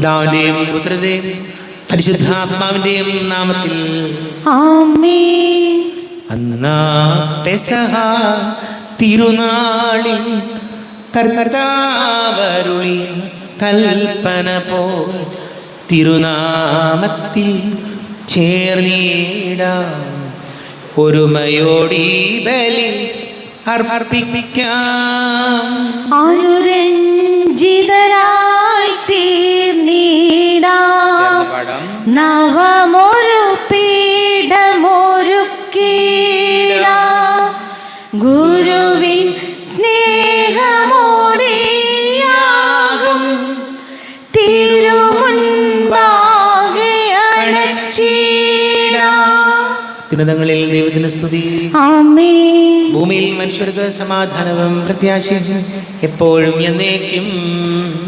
പിതാവിന്റെയും പുത്രന്റെയും പരിശുദ്ധാത്മാവിന്റെയും നാമത്തിൽ ആമേൻ. അന്നാ പെസഹ തിരുനാളിൽ കർത്താവരുളി കൽപ്പന പോൽ തിരുനാമത്തിൽ ചേർന്നിടാം. ഒരുമയോടി ബലി അർപ്പിക്കാം. അനുരഞ്ജിതരായി തീർന്നിടാം. നവമൊരു പീഠമൊരുക്കിടാം. ഗുരുവിൻ സ്നേഹമോടെയാകും തിരുമുൻപാകെ അണച്ചിടാം. ദിനങ്ങളിൽ ദൈവത്തിന് സ്തുതി. ആമേൻ. ഭൂമിയിൽ മനുഷ്യർക്ക് സമാധാനവും പ്രത്യാശയും എപ്പോഴും എന്നേക്കും.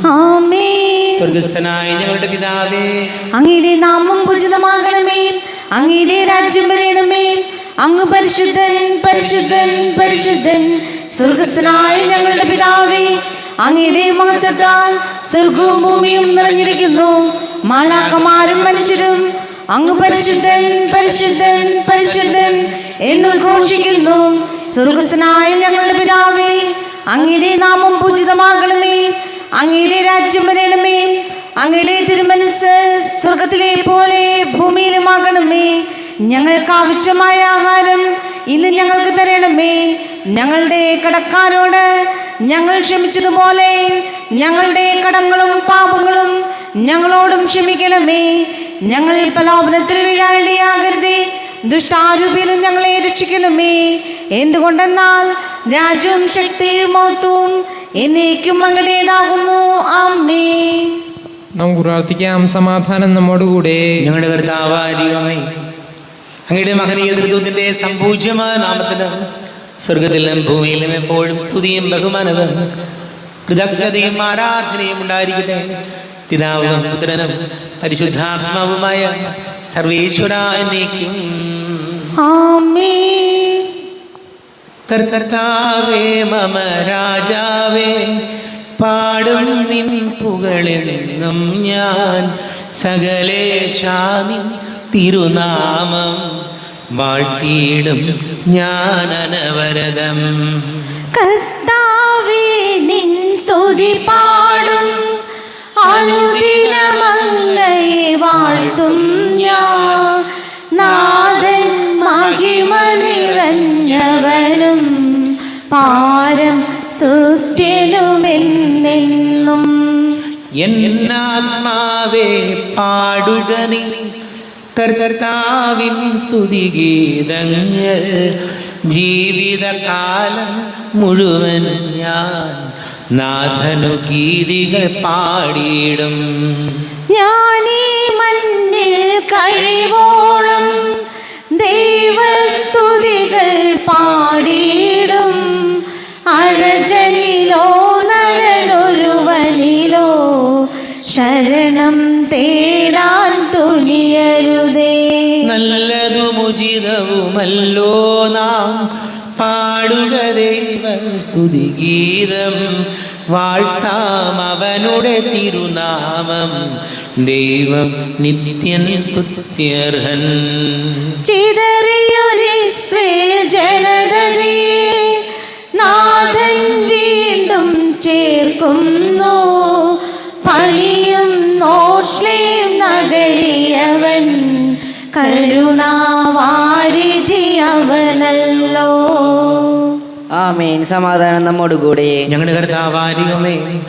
ആമേൻ. സ്വർഗസ്ഥനായ ഞങ്ങളുടെ പിതാവേ, അങ്ങയുടെ നാമം പൂജിതമാകണമേ. അങ്ങയുടെ രാജ്യം വരണമേ. അങ്ങ് പരിശുദ്ധൻ പരിശുദ്ധൻ പരിശുദ്ധൻ. സ്വർഗസ്ഥനായ ഞങ്ങളുടെ പിതാവേ, അങ്ങയുടെ മഹത്വത്താൽ സ്വർഗവും ഭൂമിയും നിറഞ്ഞിരിക്കുന്നു. മാലാഖമാരും മനുഷ്യരും അങ്ങ് പരിശുദ്ധൻ പരിശുദ്ധൻ പരിശുദ്ധൻ എന്ന് ഘോഷിക്കുന്നു. സ്വർഗസ്ഥനായ ഞങ്ങളുടെ പിതാവേ, അങ്ങയുടെ നാമം പൂജിതമാകണമേ. അങ്ങയുടെ രാജ്യം വരണമേ. അങ്ങയുടെ തിരുമനസ്സ് സ്വർഗത്തിലെ പോലെ ഭൂമിയിലുമാകണമേ. ഞങ്ങൾക്ക് ആവശ്യമായ ആഹാരം ഇന്ന് ഞങ്ങൾക്ക് തരണമേ. ഞങ്ങളുടെ കടക്കാരോട് ഞങ്ങൾ ക്ഷമിച്ചതുപോലെ ഞങ്ങളുടെ കടങ്ങളും പാപങ്ങളും ഞങ്ങളോടും ക്ഷമിക്കണമേ. ഞങ്ങൾ പ്രലോഭനത്തിൽ വീഴാനിടയാകരുതേ. ദുഷ്ടാരൂപിയിൽ ഞങ്ങളെ രക്ഷിക്കണമേ. എന്തുകൊണ്ടെന്നാൽ രാജ്യവും ശക്തിയും മഹത്വവും എന്നേക്കും അങ്ങടേതാകുന്നു. ആമേൻ. നമുക്ക് പ്രാർത്ഥിക്കാം. സമാധാനം നമ്മോടുകൂടെ. ഞങ്ങളുടെ കർത്താവായ ദൈവമേ, അങ്ങയുടെ മഹനീയ തൃത്വത്തിന്റെ സംപൂജ്യമായ നാമത്തിന് സ്വർഗത്തിലും ഭൂമിയിലും എപ്പോഴും സ്തുതിയും ബഹുമാനവും കൃതജ്ഞതയും ആരാധനയും ഉണ്ടായിരിക്കട്ടെ. പിതാവും പുത്രനും പരിശുദ്ധാത്മാവുമായ സർവേശ്വര എന്നേക്കും. ആമേൻ. കർത്താവേ മമ രാജാവേ, പാടും നിൻ പുകഴെന്നും ഞാൻ. സകലേശാനിൻ തിരുനാമം വാഴ്ത്തിയിടും ഞാൻ അനവരതം. കർത്താവേ നിൻ സ്തുതി പാടും. അനുദിനമങ്ങയെ വാഴ്ത്തും ഞാൻ. നാഥൻ മഹിമ നിറഞ്ഞവനും പാരം സുസ്ഥിരനുമെന്നെന്നും. എന്നാത്മാവേ പാടുക നീ കർത്താവിൻ സ്തുതിഗീതങ്ങൾ. ജീവിതകാലം മുഴുവൻ ഞാൻ നാഥനു ഗീതികൾ പാടിയിടും. ഞാനീ മണ്ണിൽ കഴിവോളം ദൈവസ്തുതികൾ പാടിയിടും. അരജനിലോ നരനൊരുവനിലോ ശരണം തേടാൻ തുനിയരുതേ. നല്ലതും ഉചിതവുമല്ലോ നാം പാടുക ദൈവ സ്തുതിഗീതം. വാഴ്ത്താം അവനുടെ തിരുനാമം. ദൈവം നിത്യൻ സ്തുത്യർഹൻ. ചിതറിയൊരിസ്രായേൽ ജനതയെ നാഥൻ വീണ്ടും ചേർക്കുന്നു. പണിയും നോഷ്ലേം നഗരിയവൻ കരുണാവാരിധി അവനല്ലോ. ആമേൻ. സമാധാനം നമ്മോടുകൂടെ. ഞങ്ങളുടെ കർത്താവാരികമേ,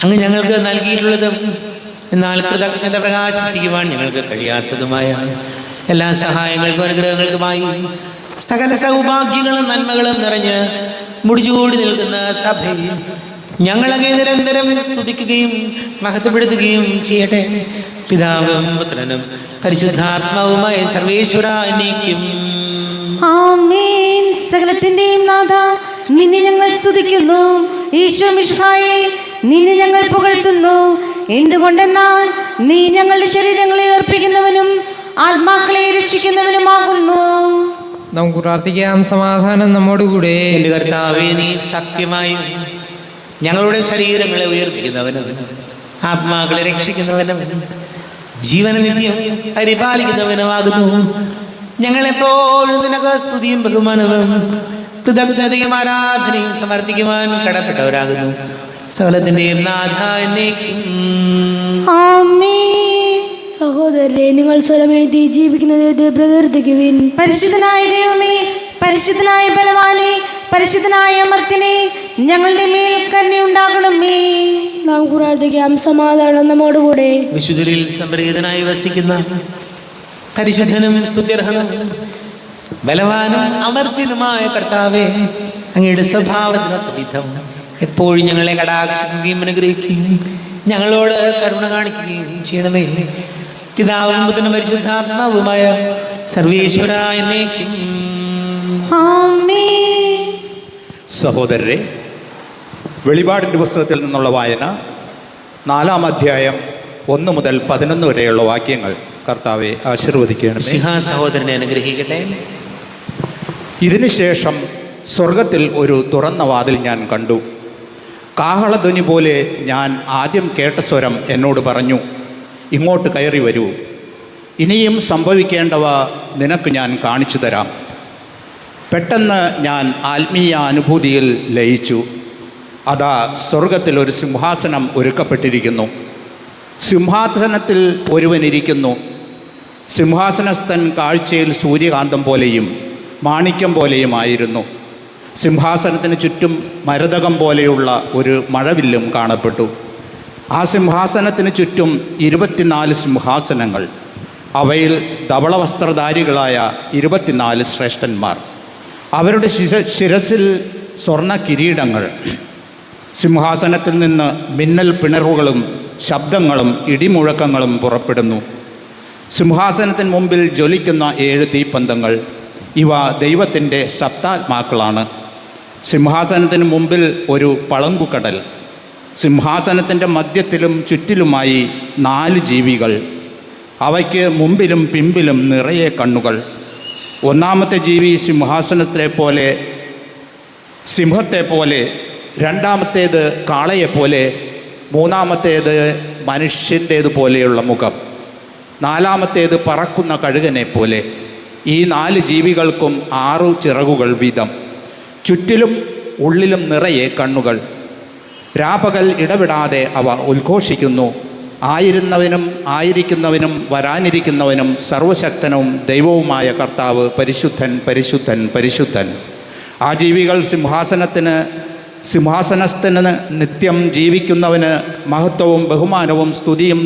അങ്ങ് ഞങ്ങൾക്ക് നൽകിയിട്ടുള്ളതും എന്നാൽ കൃതജ്ഞത പ്രകാശിപ്പിക്കുവാൻ ഞങ്ങൾക്ക് കഴിയാത്തതുമായ എല്ലാ സഹായങ്ങൾക്കും അനുഗ്രഹങ്ങൾക്കുമായി സകല സൗഭാഗ്യങ്ങളും നന്മകളും നിറഞ്ഞ് മുടിചൂടി നിൽക്കുന്ന സഭയിൽ ഞങ്ങളങ്ങേ നിരന്തരം സ്തുതിക്കുകയും മഹത്വപ്പെടുത്തുകയും ചെയ്യട്ടെ. പിതാവും പുത്രനും പരിശുദ്ധാത്മാവുമായ സർവേശ്വര എന്നേക്കും. ആമേൻ. സകലത്തിന്റെയും നാഥ, നിന്നെ ഞങ്ങൾ സ്തുതിക്കുന്നു. ഈശോ മിശിഹായേ, നിന്നെ ഞങ്ങൾ പുകഴ്ത്തുന്നു. എന്തുകൊണ്ടെന്നാൽ നീ ഞങ്ങളുടെ ശരീരങ്ങളെ അർപ്പിക്കുന്നവനും ആത്മാക്കളെ രക്ഷിക്കുന്നവനുമാകുന്നു. നമുക്ക് പ്രാർത്ഥിക്കാം. സമാധാനം നമ്മോടുകൂടെ. എന്റെ കർത്താവേ, നീ സത്യമായും ഞങ്ങളുടെ ശരീരങ്ങളെ ഉയർപ്പിക്കുന്നവനും ആത്മാക്കളെ രക്ഷിക്കുന്നവനും ജീവന നിത്യം പരിപാലിക്കുന്നവനുമാകുന്നു. ഞങ്ങളെപ്പോഴും നിനക്ക് സ്തുതിയും ബഹുമാനവും കൃതജ്ഞതയും ആരാധനയും സമർപ്പിക്കുവാൻ കടപ്പെട്ടവരാകുന്നു. സകലത്തിന്റെയും നാഥ എന്നേക്കും. ആമേൻ. സഹോദരരെ, നിങ്ങൾ സ്വരമേറ്റി ജീവിക്കുന്നത് പ്രകീർത്തിക്കുവിൻ. പരിശുദ്ധനായ ദൈവമേ, പരിശുദ്ധനായ ബലവാനെ, പരിശുദ്ധനായ അമർത്തിനെ, ഞങ്ങളുടെ മേൽ കരുണയുണ്ടാകണമേ. നാം പ്രാർത്ഥിക്കാം. സമാധാനം നമ്മോടുകൂടെ. വിശുദ്ധരിൽ സംപ്രീതനായി വസിക്കുന്ന പരിശുദ്ധനും സ്തുത്യർഹനും ബലവാനും അമർത്തിനുമായ കർത്താവേ, അങ്ങയുടെ സ്വഭാവത്തിനൊത്ത വിധം എപ്പോഴും ഞങ്ങളെ കടാക്ഷിക്കുകയും അനുഗ്രഹിക്കുകയും ഞങ്ങളോട് കരുണ കാണിക്കുകയും ചെയ്യണമേ. പിതാവും പുത്രനും പരിശുദ്ധാത്മാവുമായ സർവേശ്വര എന്നേക്കും. ആമേൻ. സഹോദരരെ, വെളിപാടിൻ്റെ പുസ്തകത്തിൽ നിന്നുള്ള വായന 4-ാം അധ്യായം 1 മുതൽ 11 വരെയുള്ള വാക്യങ്ങൾ കർത്താവെ ആശീർവദിക്കുകയാണ്. സഹോദരനെ അനുഗ്രഹിക്കട്ടെ. ഇതിനുശേഷം സ്വർഗത്തിൽ ഒരു തുറന്ന വാതിൽ ഞാൻ കണ്ടു. കാഹളധ്വനി പോലെ ഞാൻ ആദ്യം കേട്ട സ്വരം എന്നോട് പറഞ്ഞു, ഇങ്ങോട്ട് കയറി വരൂ, ഇനിയും സംഭവിക്കേണ്ടവ നിനക്ക് ഞാൻ കാണിച്ചു തരാം. പെട്ടെന്ന് ഞാൻ ആത്മീയ അനുഭൂതിയിൽ ലയിച്ചു. അതാ സ്വർഗത്തിൽ ഒരു സിംഹാസനം ഒരുക്കപ്പെട്ടിരിക്കുന്നു. സിംഹാസനത്തിൽ ഒരുവനിരിക്കുന്നു. സിംഹാസനസ്ഥൻ കാഴ്ചയിൽ സൂര്യകാന്തം പോലെയും മാണിക്യം പോലെയുമായിരുന്നു. സിംഹാസനത്തിന് ചുറ്റും മരതകം പോലെയുള്ള ഒരു മഴവില്ലും കാണപ്പെട്ടു. ആ സിംഹാസനത്തിന് ചുറ്റും 24 സിംഹാസനങ്ങൾ, അവയിൽ ധവളവസ്ത്രധാരികളായ 24 ശ്രേഷ്ഠന്മാർ. അവരുടെ ശിരസിൽ സ്വർണ്ണ കിരീടങ്ങൾ. സിംഹാസനത്തിൽ നിന്ന് മിന്നൽ പിണറുകളും ശബ്ദങ്ങളും ഇടിമുഴക്കങ്ങളും പുറപ്പെടുന്നു. സിംഹാസനത്തിന് മുമ്പിൽ ജ്വലിക്കുന്ന 7 തീപ്പന്തങ്ങൾ, ഇവ ദൈവത്തിൻ്റെ സപ്താത്മാക്കളാണ്. സിംഹാസനത്തിന് മുമ്പിൽ ഒരു പളങ്കുകടൽ. സിംഹാസനത്തിൻ്റെ മധ്യത്തിലും ചുറ്റിലുമായി 4 ജീവികൾ. അവയ്ക്ക് മുമ്പിലും പിമ്പിലും നിറയെ കണ്ണുകൾ. ഒന്നാമത്തെ ജീവി സിംഹത്തെ പോലെ, രണ്ടാമത്തേത് കാളയെപ്പോലെ, മൂന്നാമത്തേത് മനുഷ്യൻ്റേതുപോലെയുള്ള മുഖം, നാലാമത്തേത് പറക്കുന്ന കഴുകനെ പോലെ. ഈ 4 ജീവികൾക്കും 6 ചിറകുകൾ വീതം. ചുറ്റിലും ഉള്ളിലും നിറയെ കണ്ണുകൾ. രാപകൽ ഇടവിടാതെ അവ ഉദ്ഘോഷിക്കുന്നു, ആയിരുന്നവനും ആയിരിക്കുന്നവനും വരാനിരിക്കുന്നവനും സർവശക്തനും ദൈവവുമായ കർത്താവ് പരിശുദ്ധൻ, പരിശുദ്ധൻ, പരിശുദ്ധൻ. ആ ജീവികൾ സിംഹാസനസ്ഥന് നിത്യം ജീവിക്കുന്നവന് മഹത്വവും ബഹുമാനവും സ്തുതിയും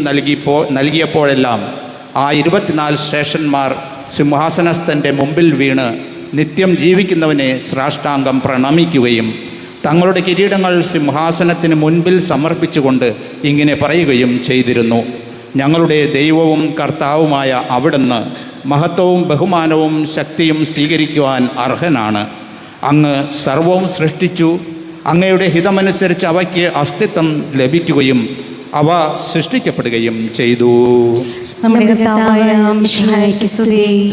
നൽകിയപ്പോഴെല്ലാം ആ 24 ശ്രേഷ്ഠന്മാർ സിംഹാസനസ്ഥൻ്റെ മുമ്പിൽ വീണ് നിത്യം ജീവിക്കുന്നവനെ സാഷ്ടാംഗം പ്രണമിക്കുകയും തങ്ങളുടെ കിരീടങ്ങൾ സിംഹാസനത്തിന് മുൻപിൽ സമർപ്പിച്ചുകൊണ്ട് ഇങ്ങനെ പറയുകയും ചെയ്തിരുന്നു, ഞങ്ങളുടെ ദൈവവും കർത്താവുമായ അവിടുന്ന് മഹത്വവും ബഹുമാനവും ശക്തിയും സ്വീകരിക്കുവാൻ അർഹനാണ്. അങ്ങ് സർവവും സൃഷ്ടിച്ചു. അങ്ങയുടെ ഹിതമനുസരിച്ച് അവയ്ക്ക് അസ്തിത്വം ലഭിക്കുകയും അവ സൃഷ്ടിക്കപ്പെടുകയും ചെയ്തു.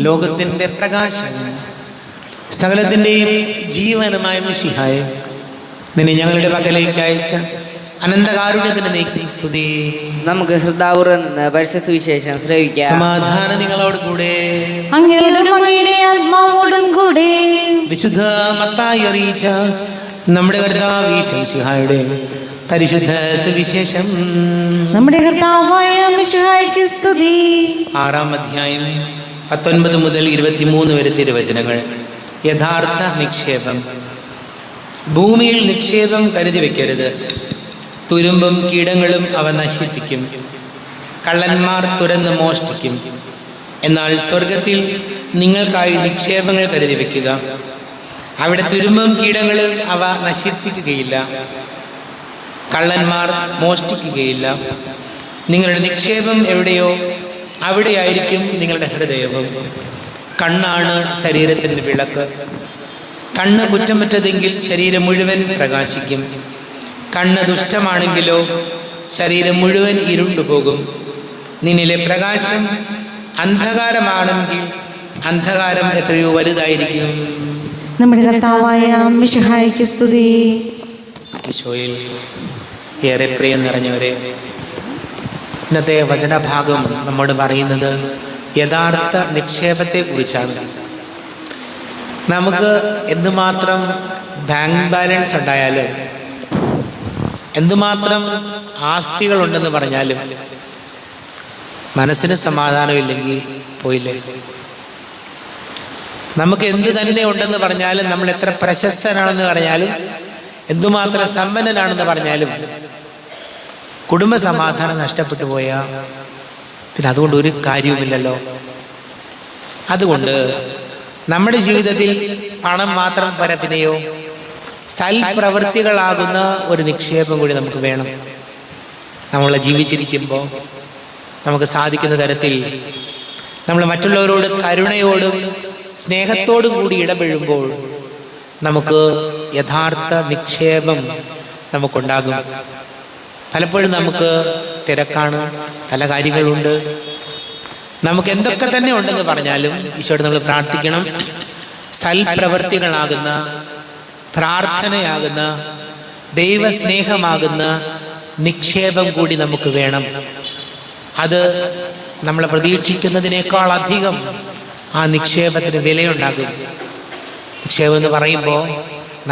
ലോകത്തിന്റെ പ്രകാശം സകലത്തിന്റെയും ജീവനുമായ മിശിഹായെ, നിന്നെ ഞങ്ങളുടെ പക്കലേക്ക് അയച്ച അനന്തകാരുണ്യത്തിന് നീക്കി സ്തുതി. നമുക്ക് ശ്രദ്ധാപൂർവ്വം പരിശുദ്ധ വിശേഷം ശ്രവിക്കാം. സമാധാനം നിങ്ങളോട് കൂടെ, അങ്ങയുടെ ആത്മാവോടും കൂടെ. വിശുദ്ധ മത്തായി അറിയിച്ച നമ്മുടെ കർത്താവ് മിശിഹായുടെ പരിശുദ്ധ സുവിശേഷം. നമ്മുടെ കർത്താവായ മിശിഹായ്ക്ക് സ്തുതി. 6-ാം അധ്യായം 19 മുതൽ 23 വരെ തിരുവചനങ്ങൾ. യഥാർത്ഥ നിക്ഷേപം. ഭൂമിയിൽ നിക്ഷേപം കരുതി വെക്കരുത്, തുരുമ്പും കീടങ്ങളും അവ നശിപ്പിക്കും, കള്ളന്മാർ തുരന്ന് മോഷ്ടിക്കും. എന്നാൽ സ്വർഗത്തിൽ നിങ്ങൾക്കായി നിക്ഷേപങ്ങൾ കരുതി വെക്കുക, അവിടെ തുരുമ്പും കീടങ്ങളും അവ നശിപ്പിക്കുകയില്ല, കള്ളന്മാർ മോഷ്ടിക്കുകയില്ല. നിങ്ങളുടെ നിക്ഷേപം എവിടെയോ അവിടെയായിരിക്കും നിങ്ങളുടെ ഹൃദയവും. കണ്ണാണ് ശരീരത്തിൻ്റെ വിളക്ക്. കണ്ണ് കുറ്റമറ്റതെങ്കിൽ ശരീരം മുഴുവൻ പ്രകാശിക്കും. കണ്ണ് ദുഷ്ടമാണെങ്കിലോ ശരീരം മുഴുവൻ ഇരുണ്ടുപോകും. നിന്നിലെ പ്രകാശം അന്ധകാരമാണെങ്കിൽ അന്ധകാരം എത്രയോ വലുതായിരിക്കും. നമ്മുടെ കർത്താവായ മിശിഹായ്ക്ക് സ്തുതി. ഈശോയിൽ ഏറെ പ്രിയം നിറഞ്ഞവരെ, ഇന്നത്തെ വചനഭാഗം നമ്മോട് പറയുന്നത് യഥാർത്ഥ നിക്ഷേപത്തെക്കുറിച്ചാണ്. നമുക്ക് എന്തുമാത്രം ബാങ്ക് ബാലൻസ് ഉണ്ടായാലും, എന്തുമാത്രം ആസ്തികളുണ്ടെന്ന് പറഞ്ഞാലും മനസ്സിന് സമാധാനമില്ലെങ്കിൽ പോയില്ലേ. നമുക്ക് എന്ത് തന്നെ ഉണ്ടെന്ന് പറഞ്ഞാലും, നമ്മൾ എത്ര പ്രശസ്തനാണെന്ന് പറഞ്ഞാലും, എന്തുമാത്രം സമ്പന്നനാണെന്ന് പറഞ്ഞാലും കുടുംബ സമാധാനം നഷ്ടപ്പെട്ടു പോയാൽ പിന്നെ അതുകൊണ്ട് ഒരു കാര്യവുമില്ലല്ലോ. അതുകൊണ്ട് നമ്മുടെ ജീവിതത്തിൽ പണം മാത്രം പോരാ, പിന്നെയോ സൽപ്രവൃത്തികളാകുന്ന ഒരു നിക്ഷേപം കൂടി നമുക്ക് വേണം. നമ്മൾ ജീവിച്ചിരിക്കുമ്പോൾ നമുക്ക് സാധിക്കുന്ന തരത്തിൽ നമ്മൾ മറ്റുള്ളവരോട് കരുണയോടും സ്നേഹത്തോടും കൂടി ഇടപെടുമ്പോൾ നമുക്ക് യഥാർത്ഥ നിക്ഷേപം നമുക്കുണ്ടാകും. പലപ്പോഴും നമുക്ക് തിരക്കാണ്, പല കാര്യങ്ങളുണ്ട്. നമുക്ക് എന്തൊക്കെ തന്നെ ഉണ്ടെന്ന് പറഞ്ഞാലും ഈശോയോട് നമ്മൾ പ്രാർത്ഥിക്കണം. സൽപ്രവർത്തികളാകുന്ന, പ്രാർത്ഥനയാകുന്ന, ദൈവസ്നേഹമാകുന്ന നിക്ഷേപം കൂടി നമുക്ക് വേണം. അത് നമ്മൾ പ്രതീക്ഷിക്കുന്നതിനേക്കാൾ അധികം ആ നിക്ഷേപത്തിന് വിലയുണ്ടാകും. നിക്ഷേപം എന്ന് പറയുമ്പോൾ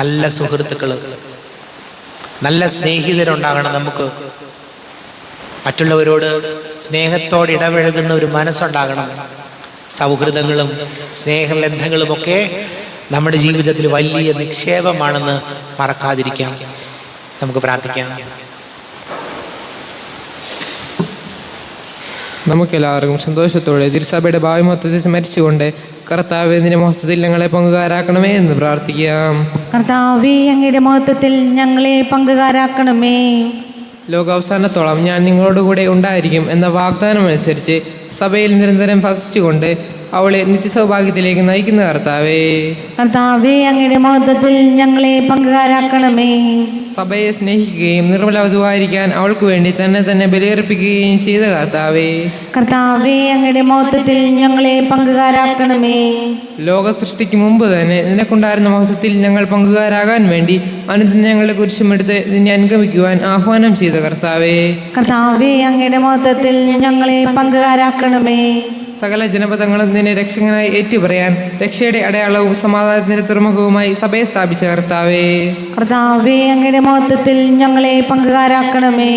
നല്ല സുഹൃത്തുക്കൾ, നല്ല സ്നേഹിതരുണ്ടാകണം. നമുക്ക് മറ്റുള്ളവരോട് സ്നേഹത്തോടെ ഇടപഴകുന്ന ഒരു മനസ്സുണ്ടാകണം. സൗഹൃദങ്ങളും സ്നേഹബന്ധങ്ങളുമൊക്കെ നമ്മുടെ ജീവിതത്തിൽ വലിയ നിക്ഷേപമാണെന്ന് മറക്കാതിരിക്കാം. നമുക്ക് പ്രാർത്ഥിക്കാം. നമുക്കെല്ലാവർക്കും സന്തോഷത്തോടെ തിരുസഭയുടെ ഭാവി മൊത്തത്തിൽ സ്മരിച്ചുകൊണ്ട് കർത്താവേ നിന്റെ മഹത്വത്തിൽ ഞങ്ങളെ പങ്കുകാരാക്കണമേ എന്ന് പ്രാർത്ഥിക്കാം. കർത്താവേ അങ്ങയുടെ മഹത്വത്തിൽ ഞങ്ങളെ പങ്കുകാരാക്കണമേ. ലോകാവസാനത്തോളം ഞാൻ നിങ്ങളോടുകൂടെ ഉണ്ടായിരിക്കും എന്ന വാഗ്ദാനം അനുസരിച്ച് സഭയിൽ നിരന്തരം വസിച്ചുകൊണ്ട് അവളെ നിത്യസൗഭാഗ്യത്തിലേക്ക് നയിക്കുന്ന കർത്താവേ, കർത്താവേ അങ്ങയുടെ മഹത്വത്തിൽ ഞങ്ങളെ പങ്കുകാരാക്കണമേ. സഭയെ സ്നേഹിക്കുകയും നിർമ്മലവധുവായിരിക്കാൻ അവൾക്ക് വേണ്ടി തന്നെ ബലിയർപ്പിക്കുകയും ചെയ്ത കർത്താവേ, കർത്താവേ അങ്ങയുടെ മഹത്വത്തിൽ ഞങ്ങളെ പങ്കുകാരാക്കണമേ. ലോക സൃഷ്ടിക്ക് മുമ്പ് തന്നെ നിനക്കുണ്ടായിരുന്ന മഹത്വത്തിൽ ഞങ്ങൾ പങ്കുകാരാകാൻ വേണ്ടി അനുദിനം ഞങ്ങളുടെ കുരിശുമെടുത്ത് നിന്നെ അനുഗമിക്കുവാൻ ആഹ്വാനം ചെയ്ത കർത്താവേ, കർത്താവേ അങ്ങയുടെ മഹത്വത്തിൽ ഞങ്ങളെ പങ്കുകാരാക്കണമേ. സകല ജനപദങ്ങളും നിന്നെ രക്ഷകനായി ഏറ്റുപറയാൻ രക്ഷയുടെ അടയാളവും സമാധാനത്തിന്റെ തുറമുഖവുമായി സഭയെ സ്ഥാപിച്ച കർത്താവേ, കർത്താവേ അങ്ങയുടെ മഹത്വത്തിൽ ഞങ്ങളെ പങ്കുകാരാക്കണമേ.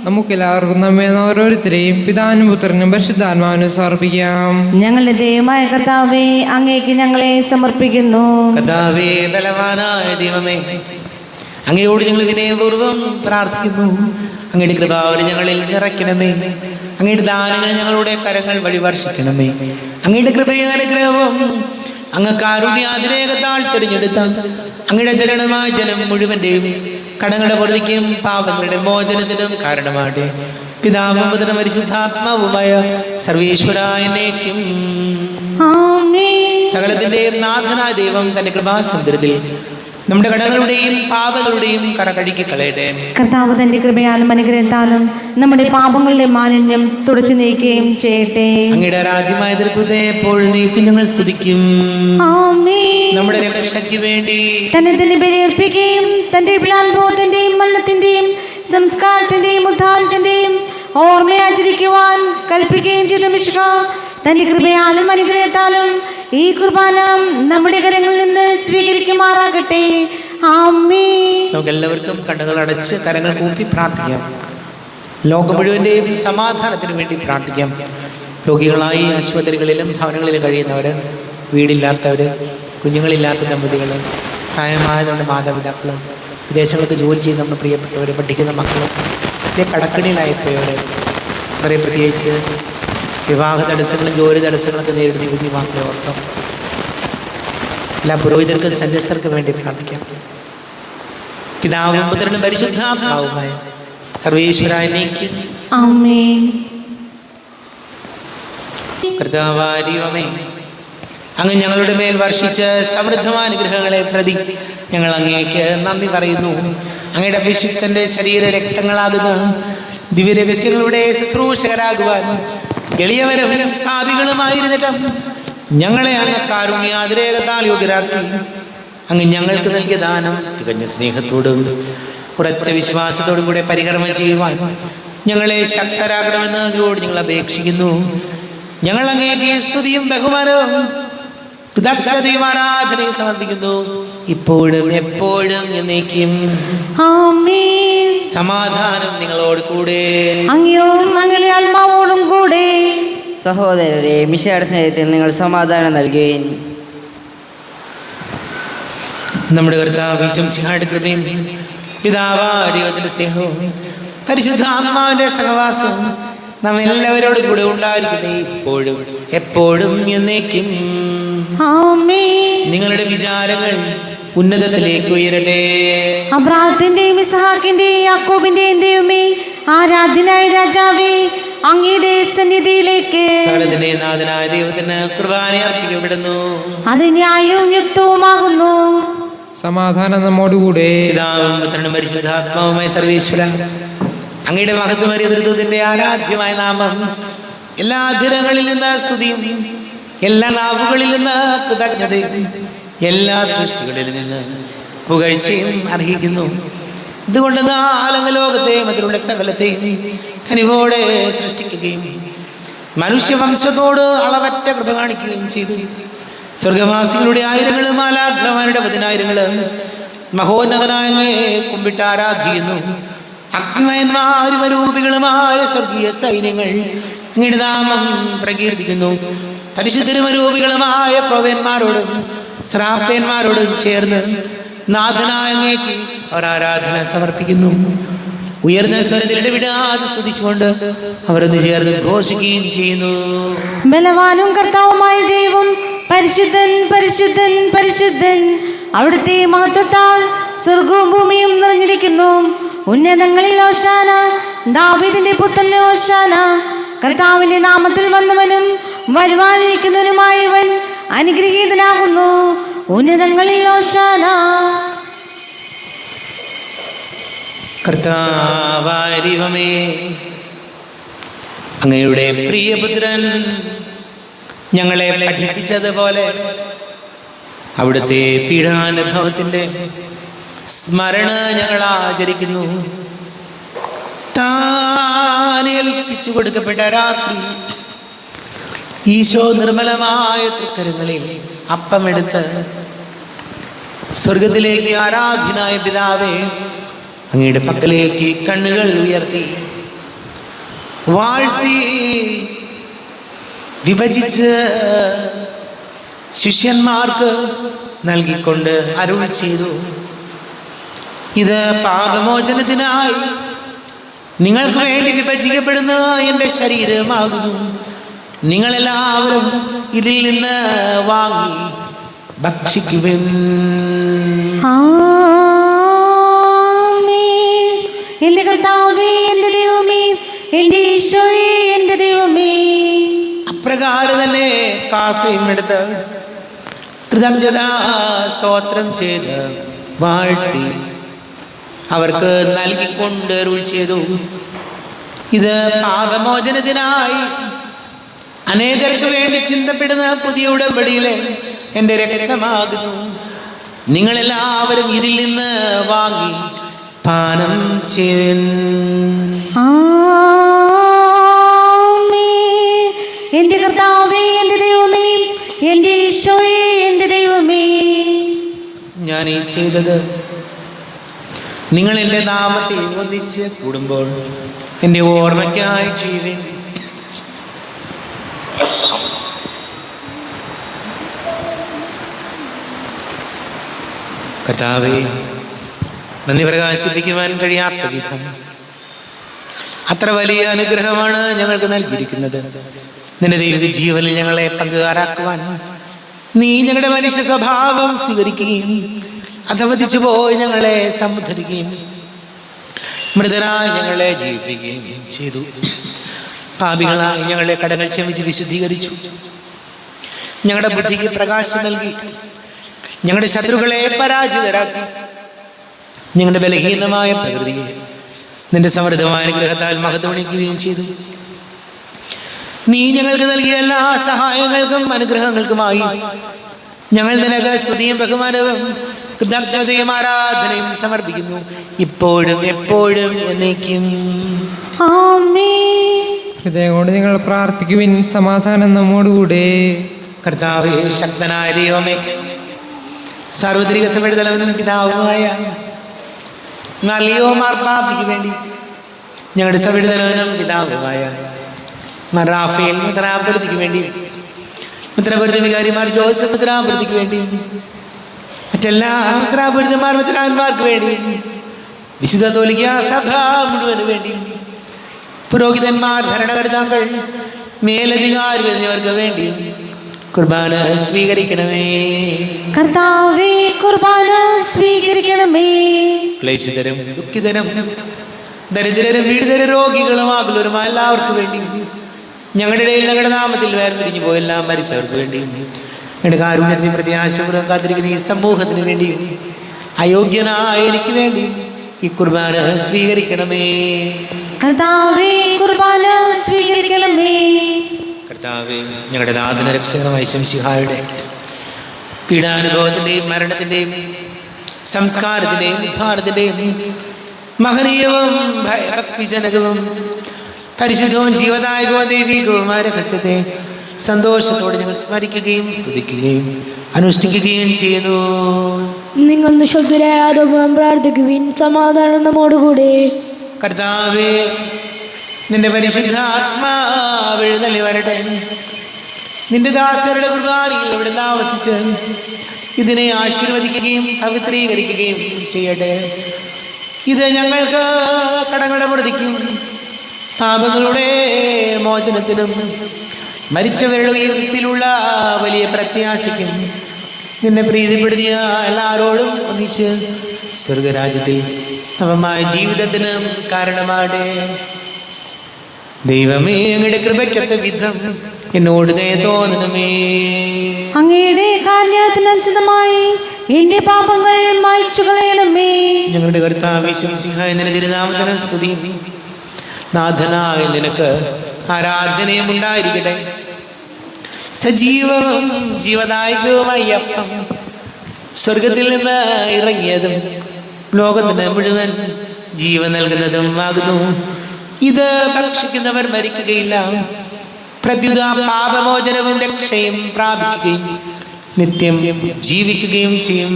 നമുക്കെല്ലാവർക്കും നമ്മെ ഓരോരുത്തരെയും പിതാവിനും പുത്രനും പരിശുദ്ധാത്മാവിനും സമർപ്പിക്കാം. ഞങ്ങളുടെ ദൈവമായ കർത്താവേ അങ്ങേക്ക് ഞങ്ങളെ സമർപ്പിക്കുന്നു. കർത്താവേ, ബലവാനായ ദൈവമേ, അങ്ങയോട് ഞങ്ങൾ വിനയപൂർവ്വം പ്രാർത്ഥിക്കുന്നു. അങ്ങയുടെ കൃപാവരം ഞങ്ങളിൽ നിറയ്ക്കണമേ. അങ്ങയുടെ ദാനങ്ങൾ ഞങ്ങളുടെ കരങ്ങൾ വഴി വർഷിക്കണമേ. അങ്ങയുടെ കൃപയും അനുഗ്രഹവും അങ്ങ് കാരുണ്യാതിരേകത്താൽ തിരഞ്ഞെടുത്ത അങ്ങയുടെ ജനമായ ജനം മുഴുവൻ്റെയും കടങ്ങളുടെ പൊറുതിക്കും പാപങ്ങളുടെ മോചനത്തിനും കാരണമാട്ടെ. പിതാവും പുത്രനും പരിശുദ്ധാത്മാവുമായ സർവേശ്വരായ എന്നേക്കും ആമേൻ. സകലത്തിന്റെയും നാഥനായ ദൈവം തന്റെ കൃപാസമുദ്രത്തിൽ നമ്മുടെ കടങ്ങളുടെയും പാപങ്ങളുടെയും കറ കഴുകി കളയട്ടെ. കർത്താവ് തന്റെ കൃപയാലും അനുഗ്രഹത്താലും നമ്മുടെ പാപങ്ങളുടെ മാലിന്യം തുടച്ചു നീക്കുകയും ചെയ്യട്ടെ. അങ്ങയുടെ ആരാധ്യമായ തൃത്വത്തെ എപ്പോഴും നീക്കും ഞങ്ങൾ സ്തുതിക്കും. ആമേൻ. നമ്മുടെ രക്ഷയ്ക്ക് വേണ്ടി തന്നെ ബലിയർപ്പിക്കുകയും തന്റെ വിലാനുഭവത്തിന്റെയും മരണത്തിന്റെയും സംസ്കാരത്തിന്റെയും ഉദ്ധാനത്തിന്റെയും ഓർമ്മയാചരിക്കുവാൻ കൽപ്പിക്കുകയും ചെയ്ത മിശിഹ തന്റെ കൃപയാലും അനുഗ്രഹത്താലും ഈ കുർബാന നമ്മുടെ കരങ്ങളിൽ നിന്ന് സ്വീകരിക്കുമാറാകട്ടെ. ആമേൻ. നമുക്ക് എല്ലാവർക്കും കണ്ണുകൾ അടച്ച് കരങ്ങൾ കൂപ്പി പ്രാർത്ഥിക്കാം. ലോകം മുഴുവൻ്റെയും സമാധാനത്തിന് വേണ്ടി പ്രാർത്ഥിക്കാം. രോഗികളായി ആശുപത്രികളിലും ഭവനങ്ങളിലും കഴിയുന്നവർ, വീടില്ലാത്തവർ, കുഞ്ഞുങ്ങളില്ലാത്ത ദമ്പതികൾ, പ്രായമായ നമ്മുടെ മാതാപിതാക്കൾ, വിദേശങ്ങൾക്ക് ജോലി ചെയ്യുന്ന നമ്മുടെ പ്രിയപ്പെട്ടവർ, പഠിക്കുന്ന മക്കൾ, കടക്കണിയിലായിപ്പോയവർ, അവരെ പ്രത്യേകിച്ച് വിവാഹ തടസ്സങ്ങളും ജോലി തടസ്സങ്ങളൊക്കെ നേരിടുന്ന യുവതി മക്കളെ ഓർക്കാം. എല്ലാ പുരോഹിതർക്കും സന്യസ്തർക്കും വേണ്ടി പ്രാർത്ഥിക്കാം. പിതാവും പുത്രനും പരിശുദ്ധാത്മാവുമായ സർവേശ്വരായ എന്നേക്കും ആമേൻ. കർത്താവായ ദൈവമേ, അങ്ങ് ഞങ്ങളുടെ മേൽ വർഷിച്ച സമൃദ്ധമായ അനുഗ്രഹങ്ങളെ പ്രതി ഞങ്ങൾ അങ്ങേക്ക് നന്ദി പറയുന്നു. അങ്ങയുടെ അഭിഷിക്തന്റെ ശരീര രക്തങ്ങളാകുന്ന ദിവ്യരഹസ്യങ്ങളുടെ ശുശ്രൂഷകരാകുവാൻ എളിയവരും പാപികളുമായിരുന്നിട്ടും ഞങ്ങളെ അങ്ങ് കാരുണ്യാതിരേകത്താൽ യോഗ്യരാക്കി. അങ്ങ് ഞങ്ങൾക്ക് നൽകിയ ദാനം തികഞ്ഞ സ്നേഹത്തോടും ഉറച്ച വിശ്വാസത്തോടും കൂടെ പരികർമ്മം ചെയ്യുവാൻ ഞങ്ങളെ ശക്തരാക്കണമെന്ന് അങ്ങയോട് ഞങ്ങൾ അപേക്ഷിക്കുന്നു. ഞങ്ങൾ അങ്ങേക്ക് സ്തുതിയും ബഹുമാനവും കൃതജ്ഞതയും ആരാധനയും സമർപ്പിക്കുന്നു, ഇപ്പോഴും എപ്പോഴും എന്നേക്കും. ആമേൻ. സമാധാനം നിങ്ങളോട് കൂടെ. അങ്ങയോടും അങ്ങയുടെ ആത്മാവോടും കൂടെ. സഹോദരരെ, മിശിഹായുടെ സ്നേഹത്തിൽ നിങ്ങൾ സമാധാനം നൽകുകയും നമ്മുടെ കർത്താവ് മിശിഹായുടെ കൃപയും പിതാവായ ദൈവത്തിന്റെ സ്നേഹവും പരിശുദ്ധാത്മാവിന്റെ സഹവാസവും നാം എല്ലാവരോടും കൂടെ ഉണ്ടായിരിക്കട്ടെ, ഇപ്പോഴും എപ്പോഴും എന്നേക്കും. ആമേൻ. നിങ്ങളുടെ വിചാരങ്ങൾ ഉന്നതത്തിലേക്ക് ഉയരട്ടെ. അബ്രാഹത്തിന്റെയും ഇസ്ഹാക്കിന്റെയും യാക്കോബിന്റെയും ദൈവമേ, ആരാധ്യനായ രാജാവേ, അങ്ങയുടെ സന്നിധിയിലേക്ക് സകലത്തിന്റെ നാഥനായ ദൈവത്തിന് കുർബാന അർപ്പിക്കപ്പെടുന്നു. അത് ന്യായവും യുക്തവുമാകുന്നു. സമാധാനം നമ്മോടുകൂടെ. പിതാവും പുത്രനും പരിശുദ്ധാത്മാവുമായ സർവേശ്വര, അങ്ങയുടെ മഹത്വമേറിയ ദൈവത്തിന്റെ ആരാധ്യമായ നാമം എല്ലാ അധരങ്ങളിൽ നിന്ന് സ്തുതിയും എല്ലാ നാവുകളിൽ നിന്ന് കൃതജ്ഞതയും എല്ലാ സൃഷ്ടികളിൽ നിന്ന് പുകഴ്ചയും അർഹിക്കുന്നു. ഇതുകൊണ്ട് നാലങ്ങ് ലോകത്തെയും അതിലുള്ള സകലത്തെയും കനിവോടെ സൃഷ്ടിക്കുകയും മനുഷ്യവംശത്തോട് അളവറ്റ കൃപ കാണിക്കുകയും ചെയ്തു. സ്വർഗവാസികളുടെ ആയിരങ്ങളും മാലാഖമാരുടെ 10,000 മഹോന്നതനായ കുമ്പിട്ട് ആരാധിക്കുന്നു. അഗ്നിമയന്മാരും അരൂപികളുമായ സ്വർഗീയ സൈന്യങ്ങൾ അങ്ങയുടെ നാമം പ്രകീർത്തിക്കുന്നു. പരിശുദ്ധരുമരൂപികളുമായ ക്രോവ്യന്മാരോടും ശ്രാപ്പന്മാരോടും ചേർന്ന് നാഥനായ അങ്ങേക്ക് അവർ ആരാധന സമർപ്പിക്കുന്നു. ഉയർന്ന സ്വരത്തിൽ ഇടവിടാതെ സ്തുതിച്ചുകൊണ്ട് അവരൊന്ന് ചേർന്ന് ഘോഷിക്കുകയും ചെയ്യുന്നു. ബലവാനും കർത്താവുമായ ദൈവം പരിശുദ്ധൻ, പരിശുദ്ധൻ, പരിശുദ്ധൻ. അവിടുത്തെ മഹത്വത്താൽ സ്വർഗവും ഭൂമിയും നിറഞ്ഞിരിക്കുന്നു. ഉന്നതങ്ങളിൽ ഹോശാന, ദാവീദിന്റെ പുത്രന് ഹോശാന. കർത്താവിന്റെ നാമത്തിൽ വന്നവനും വരുവാനിരിക്കുന്നവനുമായവൻ അനുഗ്രഹീതനാകുന്നു. ഉന്നതങ്ങളിൽ ഹോശാന. കർത്താവായ ദൈവമേ, അങ്ങയുടെ പ്രിയപുത്രൻ ഞങ്ങളെ പഠിപ്പിച്ചതുപോലെ അവിടുത്തെ പീഡാനുഭവത്തിന്റെ സ്മരണ ഞങ്ങൾ ആചരിക്കുന്നു. താൻ ഏൽപ്പിച്ചു കൊടുക്കപ്പെട്ട രാത്രി ഈശോ നിർമ്മലമായ തൃക്കരങ്ങളിൽ അപ്പമെടുത്ത് സ്വർഗത്തിലേക്ക് ആരാധ്യനായ പിതാവേ, അങ്ങയുടെ പക്കലേക്ക് കണ്ണുകൾ ഉയർത്തി വാഴ്ത്തി വിഭജിച്ച് ശിഷ്യന്മാർക്ക് നൽകിക്കൊണ്ട് അരുൾ ചെയ്തു, ഇത് പാപമോചനത്തിനായി നിങ്ങൾക്ക് വേണ്ടി വിഭജിക്കപ്പെടുന്ന എൻ്റെ ശരീരമാകുന്നു. നിങ്ങളെല്ലാവരും ഇതിൽ നിന്ന് വാങ്ങി ഭക്ഷിക്കുവിൻ. എന്റെ കർത്താവേ, എന്റെ ദൈവമേ, എന്റെ ഈശോയേ, എന്റെ ദൈവമേ. അപ്രകാരം തന്നെ കാസയും എടുത്ത് കൃതജ്ഞതാ സ്തോത്രം ചെയ്ത് വാഴ്ത്തി അവർക്ക് നൽകിക്കൊണ്ട് അരുൾ ചെയ്തു, ഇത് പാപമോചനത്തിനായി അനേകർക്ക് വേണ്ടി ചിന്തപ്പെടുന്ന പുതിയ ഉടമ്പടിയിലെ എൻ്റെ രക്തമാകുന്നു. നിങ്ങളെല്ലാവരും ഇതിൽ നിന്ന് വാങ്ങി പാനം ചെയ്യൻ. എന്റെ കർത്താവേ, എന്റെ ദൈവമേ, എന്റെ ഈശോയേ, എന്റെ ദൈവമേ. ഞാൻ ഈ ചെയ്തത് നിങ്ങൾ എൻ്റെ നാമത്തിൽ ഒന്നിച്ച് കൂടുമ്പോൾ എൻ്റെ ഓർമ്മയ്ക്കായി ചെയ്യുവിൻ. കർത്താവേ, നന്ദി പ്രകാശിപ്പിക്കുവാൻ കഴിയാത്ത വിധം അത്ര വലിയ അനുഗ്രഹമാണ് ഞങ്ങൾക്ക് നൽകിയിരിക്കുന്നത്. നിന്റെ ദൈവിക ജീവനിൽ ഞങ്ങളെ പങ്കുകാരാക്കുവാൻ നീ ഞങ്ങളുടെ മനുഷ്യ സ്വഭാവം സ്വീകരിക്കുകയും അധവധിച്ചു പോയി ഞങ്ങളെ സമുദ്ധരിക്കുകയും മൃതരായി ഞങ്ങളെ ജീവിപ്പിക്കുകയും ചെയ്തു. പാപികളായി ഞങ്ങളെ കടങ്ങൾ ക്ഷമിച്ച് വിശുദ്ധീകരിച്ചു. ഞങ്ങളുടെ ബുദ്ധിക്ക് പ്രകാശം നൽകി ഞങ്ങളുടെ ശത്രുക്കളെ പരാജിതരാക്കി. ഞങ്ങളുടെ ബലഹീനമായ പ്രകൃതിയെ നിന്റെ സമൃദ്ധമായ അനുഗ്രഹത്താൽ മഹത്വണിക്കുകയും ചെയ്തു. നീ ഞങ്ങൾക്ക് നൽകിയ എല്ലാ സഹായങ്ങൾക്കും അനുഗ്രഹങ്ങൾക്കുമായി ഞങ്ങൾ നിനക്ക് സ്തുതിയും ബഹുമാനവും കൃതജ്ഞതയും ആരാധനയും സമർപ്പിക്കുന്നു, ഇപ്പോഴും എപ്പോഴും എന്നേക്കും. ആമേൻ. ഹൃദയം കൊണ്ട് നിങ്ങൾ പ്രാർത്ഥിക്കുവിൻ. സമാധാനം നമ്മോടുകൂടെ. കർത്താവേ, ശക്തനായ ദൈവമേ, സാർവത്രിക സഭയുടെ തലവനും പിതാവുമായ നല്ലിയോ മാർപ്പാപ്പിക്ക് വേണ്ടി ഞങ്ങളുടെ സഭയുടെ തലവനും പിതാവുമായ മറാഫേൽ മിത്രാപുരത്തിക്ക് വേണ്ടി, മിത്രാപുരത്തെ വികാരിമാർ ജോസഫ് മിത്രാപുരത്തിക്ക് വേണ്ടി, മറ്റെല്ലാ മിത്രാപുരത്തന്മാർ മിത്രാന്മാർക്ക് വേണ്ടി, വിശുദ്ധ കത്തോലിക്കാ സഭ മുഴുവന് വേണ്ടി, പുരോഹിതന്മാർ, ഭരണകർത്താക്കൾ, മേലധികാരികൾ എന്നിവർക്ക് വേണ്ടി കുർബാന സ്വീകരിക്കണമേ. കർത്താവേ, കുർബാന സ്വീകരിക്കണമേ. ക്ലേശിതരും ദുഃഖിതരും ദരിദ്രരും പീഡിതരും രോഗികളും ആകുലരുമായ എല്ലാവർക്കും വേണ്ടി, ഞങ്ങളുടെ ഇടയിൽ ഞങ്ങളുടെ നാമത്തിൽ വേർതിരിഞ്ഞു പോയെല്ലാം മരിച്ചവർക്ക് വേണ്ടി, ഞങ്ങളുടെ കാരുണ്യത്തിന് പ്രത്യാശപൂർവ്വം കാത്തിരിക്കുന്ന ഈ സമൂഹത്തിന് വേണ്ടി, അയോഗ്യനായ എനിക്ക് വേണ്ടി ഈ കുർബാന സ്വീകരിക്കണമേ. കർത്താവേ, കുർബാന സ്വീകരിക്കണമേ. കർത്താവേ, ഞങ്ങളുടെ നാഥന രക്ഷകനായ ശംസിഹായുടെ പീഡാനുഭവത്തിൻ്റെയും മരണത്തിൻ്റെയും സംസ്കാരത്തിൻ്റെയും ഉദ്ധാനത്തിൻ്റെയും മഹനീയവും ഭക്തിജനകവും പരിശുദ്ധവും ജീവദായകവും ദൈവികവുമായ രഹസ്യത്തെ സന്തോഷത്തോടെ ഞങ്ങൾ സ്മരിക്കുകയും സ്തുതിക്കുകയും അനുഷ്ഠിക്കുകയും ചെയ്യുന്നു. നിങ്ങൾ നിശബ്ദരായ പ്രാർത്ഥിക്കുവിൻ. സമാധാനം നമ്മോടുകൂടെ. കർത്താവേ, നിന്റെ പരിശുദ്ധാത്മാവ് എഴുന്നള്ളി വരട്ടെ. നിന്റെ ദാസരുടെ കുർബാനയിൽ ഇവിടെ താമസിച്ച് ഇതിനെ ആശീർവദിക്കുകയും പവിത്രീകരിക്കുകയും ചെയ്യട്ടെ. ഇത് ഞങ്ങൾക്ക് കടങ്ങളുടെ പൊറുതിക്കും പാപങ്ങളുടെ മോചനത്തിനും മരിച്ചവരുടെ ഉയർത്തിലുള്ള വലിയ പ്രത്യാശയ്ക്കും നിന്നെ പ്രീതിപ്പെടുത്തിയ എല്ലാവരോടും ഒന്നിച്ച് സ്വർഗരാജ്യത്തിൽ നവമായ ജീവിതത്തിന് കാരണമാകട്ടെ. ദൈവമേ, അങ്ങയുടെ കൃപയ്ക്കൊത്ത വിധം എന്നോട് ദയ തോന്നണമേ. അങ്ങയുടെ കാരുണ്യത്തിനനുസൃതമായി എന്റെ പാപങ്ങൾ മായ്ച്ചു കളയണമേ. ഞങ്ങളുടെ കർത്താവേ ശംസിഹായ നിന്റെ തിരുനാമത്തിന് സ്തുതി. നാഥനായ നിനക്ക് ആരാധനയും ഉണ്ടായിരിക്കട്ടെ. സജീവവും ജീവദായകവുമായ അപ്പം സ്വർഗത്തിൽ നിന്ന് ഇറങ്ങിയതും ലോകത്തിന് മുഴുവൻ ജീവൻ നൽകുന്നതും ആകുന്നു. ഇത് ഭക്ഷിക്കുന്നവർ മരിക്കുകയില്ല, പ്രത്യുത പാപമോചനവും രക്ഷയും പ്രാപിക്കുകയും നിത്യം ജീവിക്കുകയും ചെയ്യും.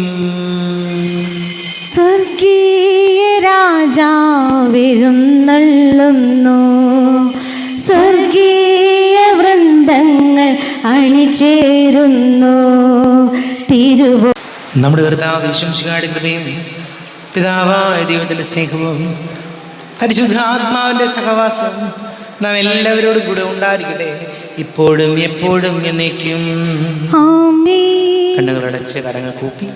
സ്വർഗീയ രാജാവെഴുന്നള്ളുന്നു, സ്വർഗീയ വൃന്ദങ്ങൾ അണിചേരുന്നു. നമ്മുടെ കർത്താവ് ശംസിഹായുടെ കൃപയും പിതാവായ ദൈവത്തിന്റെ സ്നേഹവും പരിശുദ്ധാത്മാവിന്റെ സഹവാസം നാം എല്ലാവരോടും കൂടെ ഉണ്ടായിരിക്കട്ടെ, ഇപ്പോഴും എപ്പോഴും എന്നേക്കും. കണ്ണുകളടച്ച് കരങ്ങൾ കൂപ്പി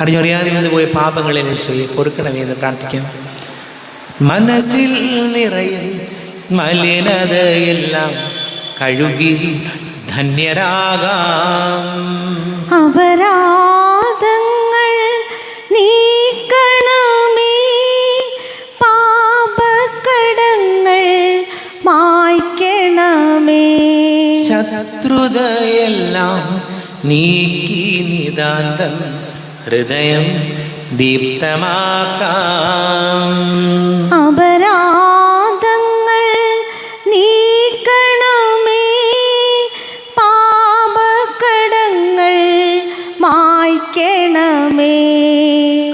അറിഞ്ഞറിയാതെ വന്നു പോയ പാപങ്ങളിൽ ഈശോയെ പൊറുക്കണമേ എന്ന് പ്രാർത്ഥിക്കാം. മനസ്സിൽ നിറയും മലിനതയെല്ലാം കഴുകി ധന്യരാകാം. അപരാധങ്ങൾ നീക്കണമേ, പാപക്കടങ്ങൾ മായ്ക്കണമേ. ശത്രുതയെല്ലാം നീക്കി നിതാന്തം ഹൃദയം ദീപ്തമാക്കാം. അപരാധങ്ങൾ നീക്കണമേ, പാപക്കടങ്ങൾ മായ്ക്കണമേ.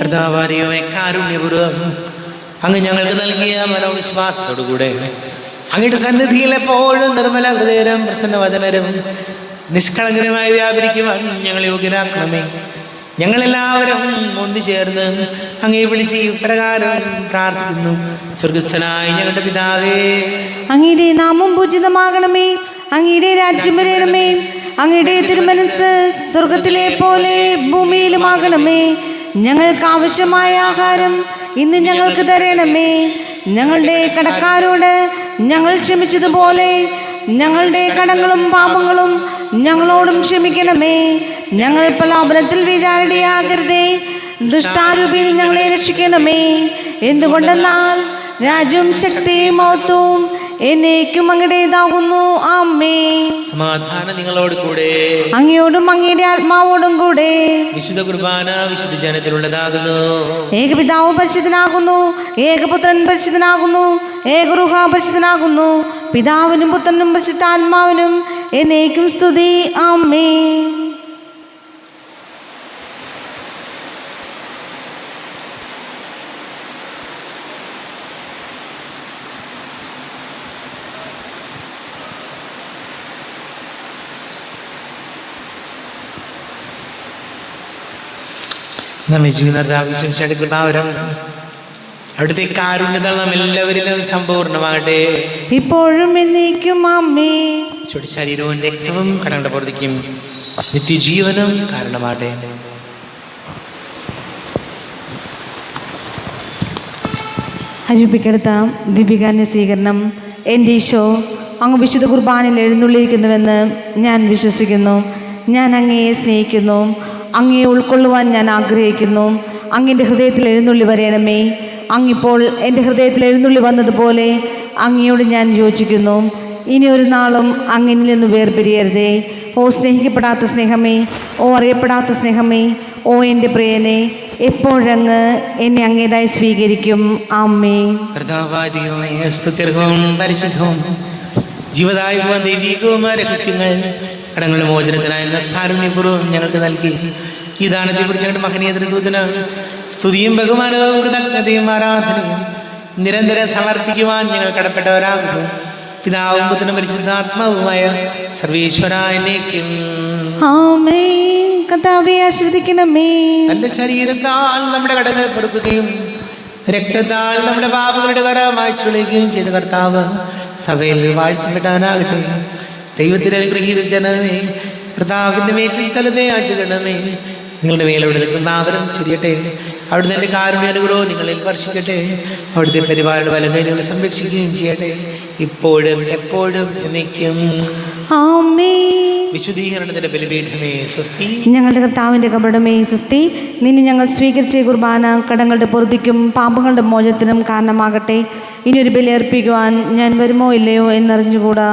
കർത്താവാരിയുമേ, കാരുണ്യപൂർവ്വം അങ്ങ് ഞങ്ങൾക്ക് നൽകിയ മനോവിശ്വാസത്തോടുകൂടെ അങ്ങയുടെ സന്നിധിയിൽ എപ്പോഴും നിർമ്മല ഹൃദയരും പ്രസന്നവദനരും നിഷ്കളങ്കരമായി വ്യാപരിക്കുവാൻ ഞങ്ങളെ യോഗ്യരാക്കണമേ. ഞങ്ങളെല്ലാവരും ഒന്നു ചേർന്ന് അങ്ങയെ വിളിച്ച് ഇപ്രകാരം പ്രാർത്ഥിക്കുന്നു. സ്വർഗസ്ഥനായ ഞങ്ങളുടെ പിതാവേ, അങ്ങയുടെ നാമം പൂജിതമാകണമേ, അങ്ങയുടെ രാജ്യം വരണമേ, അങ്ങയുടെ തിരുമനസ്സ് സ്വർഗത്തിലെ പോലെ ഭൂമിയിലുമാകണമേ. ഞങ്ങൾക്ക് ആവശ്യമായ ആഹാരം ഇന്ന് ഞങ്ങൾക്ക് തരണമേ. ഞങ്ങളുടെ കടക്കാരോട് ഞങ്ങൾ ക്ഷമിച്ചതുപോലെ ഞങ്ങളുടെ കടങ്ങളും പാപങ്ങളും ഞങ്ങളോടും ക്ഷമിക്കണമേ. ഞങ്ങൾ പ്രലോഭനത്തിൽ വീഴാനിടയാകരുതേ, ദുഷ്ടാരൂപിയിൽ ഞങ്ങളെ രക്ഷിക്കണമേ. എന്തുകൊണ്ടെന്നാൽ രാജ്യവും ശക്തിയും മഹത്വവും എന്നേക്കും അങ്ങയുടേതാകുന്നു. ആമേൻ. സമാധാനം നിങ്ങളോട് കൂടെ. അങ്ങയോടും അങ്ങയുടെ ആത്മാവോടും കൂടെ. വിശുദ്ധ കുർബാന വിശുദ്ധ ജനത്തിലുള്ളതാകുന്നു. ഏകപിതാവ് പരിശുദ്ധനാകുന്നു, ഏകപുത്രൻ പരിശുദ്ധനാകുന്നു, ഏകറുഹ പരിശുദ്ധനാകുന്നു. പിതാവിനും പുത്രനും പരിശുദ്ധാത്മാവിനും എന്നേക്കും സ്തുതി. ആമേൻ. നമ്മെ ജീവിതം കൃപാവരം അവിടുത്തെ കാരുണ്യത നാം എല്ലാവരിലും സമ്പൂർണ്ണമാകട്ടെ, ഇപ്പോഴും എന്നേക്കും. ആമേൻ. ശരീരവും രക്തവും കടങ്ങളുടെ പ്രവർത്തിക്കും നിത്യജീവനും കാരണമാകട്ടെ. അർപ്പിക്കെടുത്ത ദീപികാന്യ സ്വീകരണം. എൻ്റെ ഈശോ, അങ്ങ് വിശുദ്ധ കുർബാനയിൽ എഴുന്നള്ളിയിരിക്കുന്നുവെന്ന് ഞാൻ വിശ്വസിക്കുന്നു. ഞാൻ അങ്ങയെ സ്നേഹിക്കുന്നു. അങ്ങയെ ഉൾക്കൊള്ളുവാൻ ഞാൻ ആഗ്രഹിക്കുന്നു. അങ്ങൻ്റെ ഹൃദയത്തിൽ എഴുന്നള്ളി വരയണമേ. അങ്ങിപ്പോൾ എൻ്റെ ഹൃദയത്തിൽ എഴുന്നള്ളി വന്നതുപോലെ അങ്ങയോട് ഞാൻ യോജിക്കുന്നു. ഇനി ഒരു നാളും അങ്ങിൽ നിന്ന് വേർപിരിയരുതേ. ഓ സ്നേഹിക്കപ്പെടാത്ത സ്നേഹമേ, ഓ അറിയപ്പെടാത്ത സ്നേഹമേ, ഓ എൻ്റെ പ്രിയനെ, എപ്പോഴങ്ങ് എന്നെ അങ്ങേതായി സ്വീകരിക്കും. ആമേൻ. കർത്താവായ സ്തുത്യർഹവും പരിശുദ്ധവും ജീവദായകവും ദൈവികവുമായ രഹസ്യങ്ങൾ കടങ്ങളുടെ മോചനത്തിനായ കാരുണ്യപൂർവ്വം ഞങ്ങൾക്ക് നൽകി ഈ ദാനത്തെ കുറിച്ച് ഞങ്ങളുടെ മഹനീയത്തിന് സ്തുതിയും ബഹുമാനവും കൃതജ്ഞതയും ആരാധനയും നിരന്തരം സമർപ്പിക്കുവാൻ ഞങ്ങൾ കടപ്പെട്ടവരാകുന്നു. പിതാവും പുത്രനും പരിശുദ്ധാത്മാവുമായ സർവീശ്വരനേക്കും ആമേൻ. കർത്താവേ ആശീർവദിക്കണമേ. തന്റെ ശരീരത്താൽ നമ്മുടെ കടങ്ങൾ പൊറുക്കുകയും രക്തത്താൽ നമ്മുടെ പാപങ്ങളുടെ കര മായ്ച്ചു കളയുകയും ചെയ്ത കർത്താവ് സഭയിൽ വാഴ്ത്തപ്പെടാനാകട്ടെ. ദൈവത്തിന് അനുഗ്രഹീത ജനമേ, കർത്താവിൻ്റെ മേച്ചിൽ സ്ഥലത്തെ ആചരണമേ. നിങ്ങളുടെ മേലോട് നിൽക്കുന്ന ആവരം ചെരിയട്ടെ. അവിടുന്ന് എൻ്റെ കാരുണ്യാനുഗ്രഹവും നിങ്ങളിൽ വർഷിക്കട്ടെ. അവിടുത്തെ പരിപാലന വലങ്കൈ നിങ്ങളെ സംരക്ഷിക്കുകയും ചെയ്യട്ടെ, ഇപ്പോഴും എപ്പോഴും എന്നേക്കും. ആമേൻ. വിശുദ്ധീകരണത്തിന്റെ ബലിപീഠമേ സ്വസ്തി. ഞങ്ങളുടെ കർത്താവിൻ്റെ കബടമേ സ്വസ്തി. നിന്നെ ഞങ്ങൾ സ്വീകരിച്ച കുർബാന കടങ്ങളുടെ പൊറുതിക്കും പാപങ്ങളുടെ മോചനത്തിനും കാരണമാകട്ടെ. ഇനിയൊരു ബലി അർപ്പിക്കുവാൻ ഞാൻ വരുമോ ഇല്ലയോ എന്നറിഞ്ഞുകൂടാ.